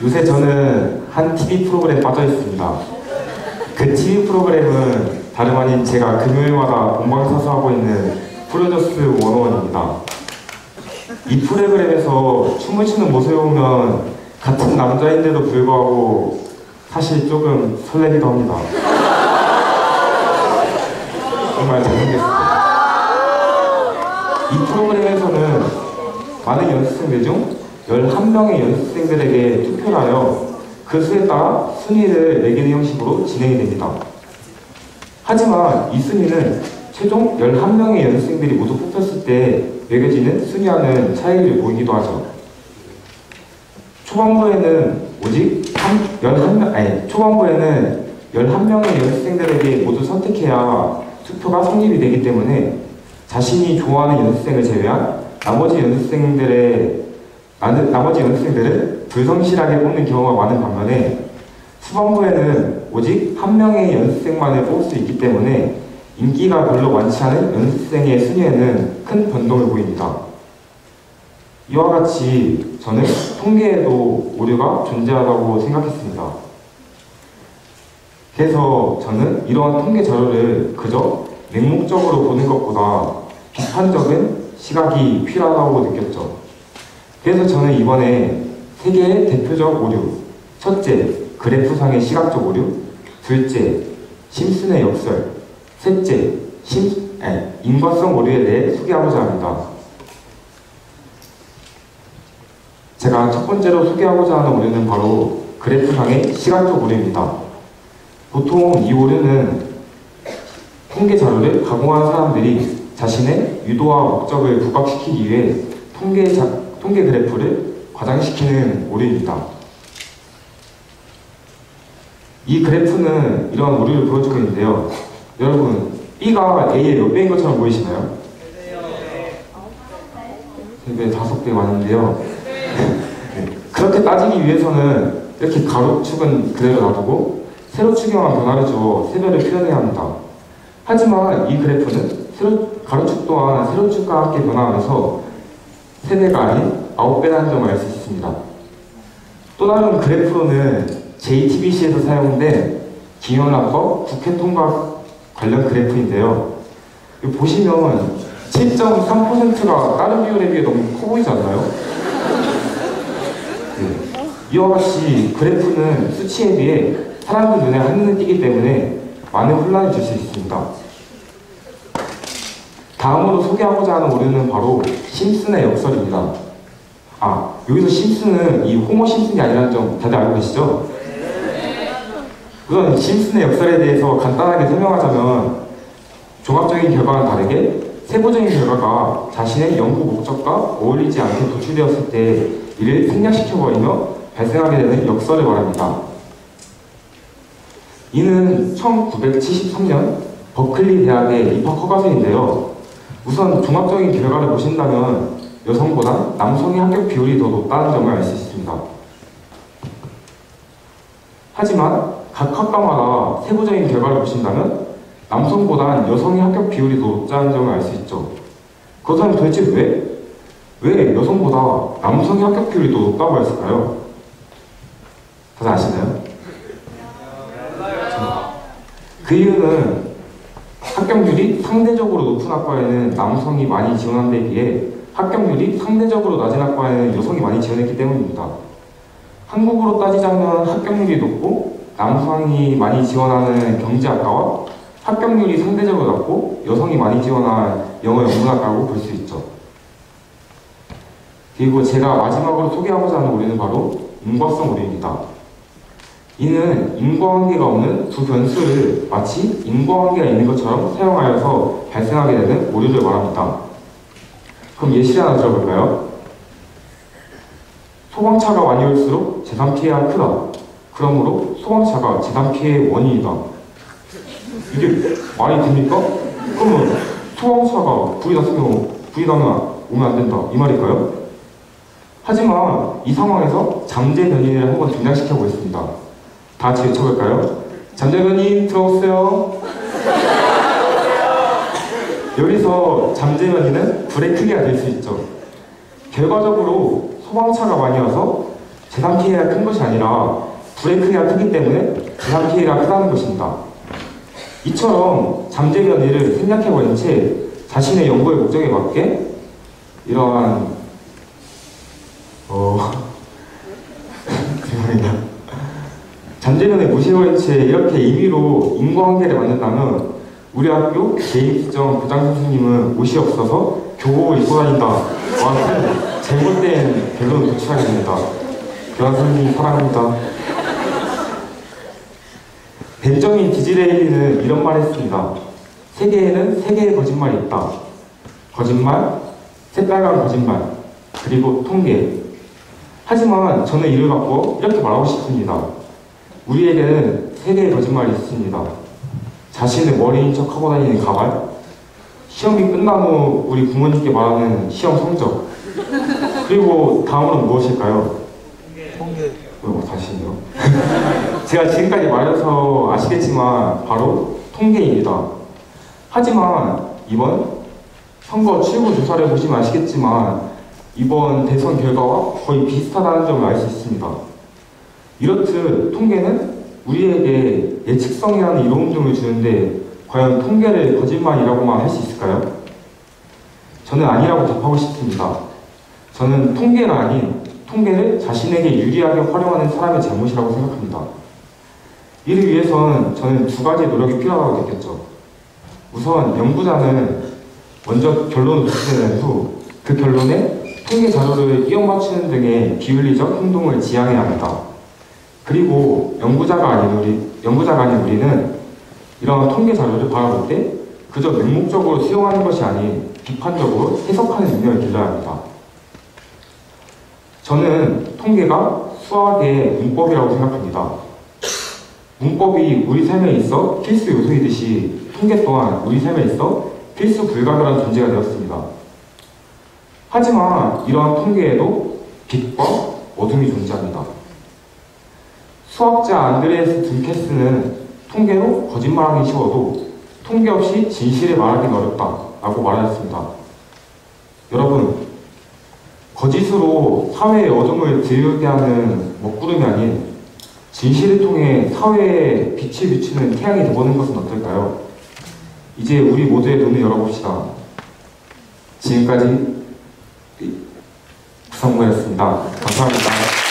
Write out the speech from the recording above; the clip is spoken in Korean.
요새 저는 한 TV 프로그램에 빠져 있습니다. 그 TV 프로그램은 다름 아닌 제가 금요일마다 본방사수하고 있는 프로듀스 101입니다. 이 프로그램에서 춤을 추는 모습을 보면 같은 남자인데도 불구하고 사실 조금 설레기도 합니다. 정말 잘생겼습니다. 이 프로그램에서는 많은 연습생들 중 11명의 연습생들에게 투표를 하여 그 수에 따라 순위를 매기는 형식으로 진행이 됩니다. 하지만 이 순위는 최종 11명의 연습생들이 모두 뽑혔을 때 매겨지는 순위와는 차이를 보이기도 하죠. 초반부에는 11명의 연습생들에게 모두 선택해야 투표가 성립이 되기 때문에 자신이 좋아하는 연습생을 제외한 나머지 연습생들을 불성실하게 뽑는 경우가 많은 반면에 후반부에는 오직 한 명의 연습생만을 뽑을 수 있기 때문에 인기가 별로 많지 않은 연습생의 순위에는 큰 변동을 보입니다. 이와 같이 저는 통계에도 오류가 존재하다고 생각했습니다. 그래서 저는 이러한 통계 자료를 그저 맹목적으로 보는 것보다 비판적인 시각이 필요하다고 느꼈죠. 그래서 저는 이번에 3개의 대표적 오류, 첫째, 그래프상의 시각적 오류, 둘째, 심슨의 역설, 셋째, 인과성 오류에 대해 소개하고자 합니다. 제가 첫 번째로 소개하고자 하는 오류는 바로 그래프상의 시각적 오류입니다. 보통 이 오류는 통계 자료를 가공한 사람들이 자신의 유도와 목적을 부각시키기 위해 통계 그래프를 과장시키는 오류입니다. 이 그래프는 이러한 오류를 보여주고 있는데요. 여러분, B가 A의 몇 배인 것처럼 보이시나요? 3배, 5배 많은데요. 그렇게 따지기 위해서는 이렇게 가로축은 그대로 놔두고 세로축에만 변화를 주어 세배를 표현해야 합니다. 하지만 이 그래프는 가로축 또한 세로축과 함께 변화하면서 3배가 아닌 9배라는 점을 알 수 있습니다. 또 다른 그래프로는 JTBC에서 사용된 김영란법 국회 통과 관련 그래프인데요. 보시면 7.3%가 다른 비율에 비해 너무 커 보이지 않나요? 네. 이와 같이 그래프는 수치에 비해 사람들 눈에 한눈에 띄기 때문에 많은 혼란을 줄 수 있습니다. 다음으로 소개하고자 하는 오류는 바로 심슨의 역설입니다. 여기서 심슨은 이 호모 심슨이 아니라는 점 다들 알고 계시죠? 우선 심슨의 역설에 대해서 간단하게 설명하자면 종합적인 결과와는 다르게 세부적인 결과가 자신의 연구 목적과 어울리지 않게 도출되었을 때 이를 생략시켜버리며 발생하게 되는 역설을 말합니다. 이는 1973년 버클리 대학의 입학 허가서인데요. 우선 종합적인 결과를 보신다면 여성보다 남성의 합격 비율이 더 높다는 점을 알 수 있습니다. 하지만 각 학과마다 세부적인 결과를 보신다면 남성보다 여성의 합격 비율이 더 높다는 점을 알 수 있죠. 그렇다면 도대체 왜 여성보다 남성의 합격 비율이 더 높다고 했을까요? 다들 아시나요? 그 이유는 합격률이 상대적으로 높은 학과에는 남성이 많이 지원한 데 비해 합격률이 상대적으로 낮은 학과에는 여성이 많이 지원했기 때문입니다. 한국으로 따지자면 합격률이 높고 남성이 많이 지원하는 경제학과와 합격률이 상대적으로 낮고 여성이 많이 지원한 영어 영문학과라고 볼 수 있죠. 그리고 제가 마지막으로 소개하고자 하는 오류는 바로 인과성 오류입니다. 이는 인과관계가 없는 두 변수를 마치 인과관계가 있는 것처럼 사용하여서 발생하게 되는 오류를 말합니다. 그럼 예시를 하나 들어볼까요? 소방차가 많이 올수록 재산 피해가 크다. 그러므로 소방차가 재산 피해의 원인이다. 이게 말이 됩니까? 그러면 소방차가 불이 나면 오면 안 된다. 이 말일까요? 하지만 이 상황에서 잠재 변인을 한번 등장시켜 보겠습니다. 다 같이 외쳐볼까요? 잠재 변인 들어오세요. 여기서 잠재 변인은 불의 크기가 될 수 있죠. 결과적으로 소방차가 많이 와서 재산 피해가 큰 것이 아니라 불의 크기가 크기 때문에 재산 피해가 크다는 것입니다. 이처럼 잠재적 일을 생략해버린 채 자신의 연구의 목적에 맞게 이러한 죄송합니다. 잠재력을 무시해버린 채 이렇게 임의로 인과관계를 만든다면 우리 학교 개인수정 부장 선생님은 옷이 없어서 교복을 입고 다닌다 와는 잘못된 결론을 도출하게 됩니다. 교장 선생님 사랑합니다. 벤저민 디즈레일리는 이런 말을 했습니다. 세계에는 세 개의 거짓말이 있다. 거짓말, 새빨간 거짓말, 그리고 통계. 하지만 저는 이를 바꿔 이렇게 말하고 싶습니다. 우리에게는 세 개의 거짓말이 있습니다. 자신의 머리인 척 하고 다니는 가발, 시험이 끝난 후 우리 부모님께 말하는 시험 성적, 그리고 다음으로는 무엇일까요? 통계. 다시요. 제가 지금까지 말해서 아시겠지만 바로 통계입니다. 하지만 이번 선거 출구 조사를 보시면 아시겠지만 이번 대선 결과와 거의 비슷하다는 점을 알 수 있습니다. 이렇듯 통계는 우리에게 예측성이라는 이로움점을 주는데 과연 통계를 거짓말이라고만 할 수 있을까요? 저는 아니라고 답하고 싶습니다. 저는 통계가 아닌 통계를 자신에게 유리하게 활용하는 사람의 잘못이라고 생각합니다. 이를 위해서는 저는 두 가지의 노력이 필요하다고 느꼈죠. 우선 연구자는 먼저 결론을 도출해낸 후 그 결론에 통계 자료를 끼워 맞추는 등의 비윤리적 행동을 지양해야 합니다. 그리고 연구자가 아닌 우리는 이러한 통계 자료를 바라볼 때 그저 맹목적으로 수용하는 것이 아닌 비판적으로 해석하는 능력을 길러야 합니다. 저는 통계가 수학의 문법이라고 생각합니다. 문법이 우리 삶에 있어 필수 요소이듯이 통계 또한 우리 삶에 있어 필수 불가결한 존재가 되었습니다. 하지만 이러한 통계에도 빛과 어둠이 존재합니다. 수학자 안드레아스 둔케스는 통계로 거짓말하기 쉬워도 통계 없이 진실을 말하기는 어렵다라고 말하였습니다. 여러분, 거짓으로 사회의 어둠을 드리우게 하는 먹구름이 아닌 진실을 통해 사회에 빛을 비추는 태양이 되보는 것은 어떨까요? 이제 우리 모두의 눈을 열어봅시다. 지금까지 구성구였습니다. 감사합니다.